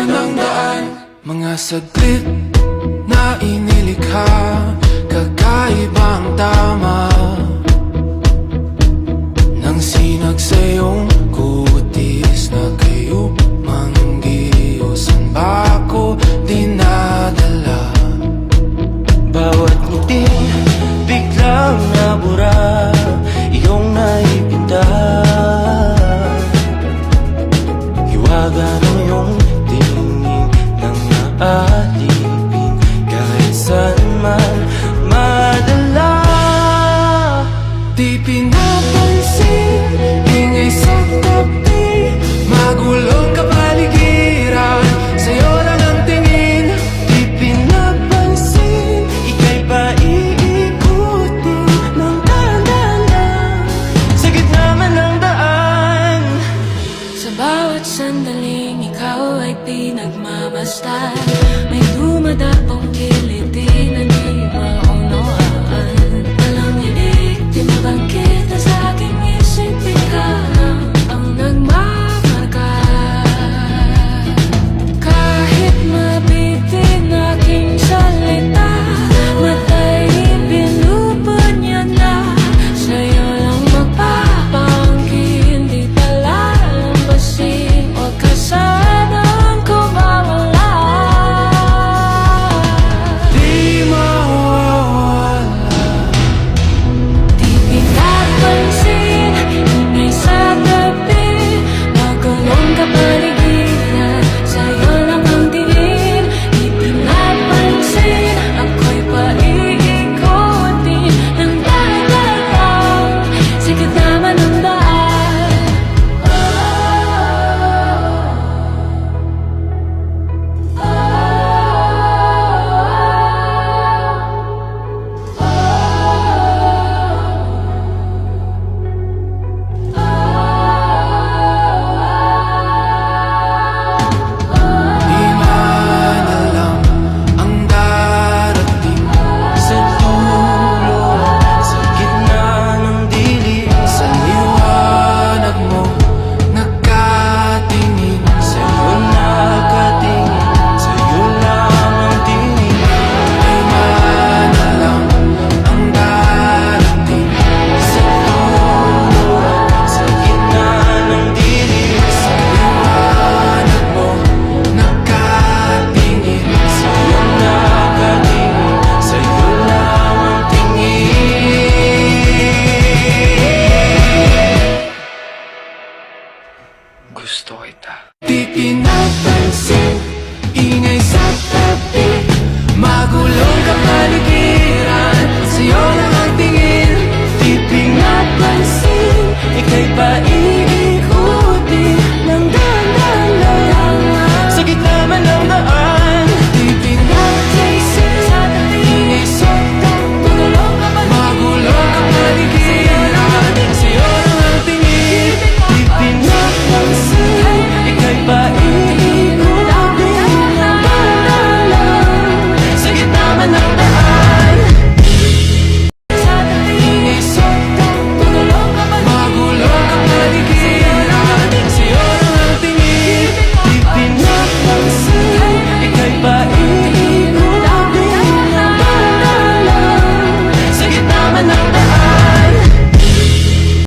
ng daan. Mga saglit na inilikha, kakaibang tama nang sinag sa iyong kutis na kayo manggiyo. San ba ako dinadala? Bawat ngiting biglang nabura, iyong naipinta. Hiwaga ng iyong tingin nang naalipin, kahit saan man madala. Di pinapansin, ingay sa tabi, magulong kapaligiran, sa'yo lang ang tingin. Di pinapansin, ika'y paiikutin ng dahan-dahan sa gitna man ng daan. Sa bawat sandaling ikaw ay pinagmamasdan,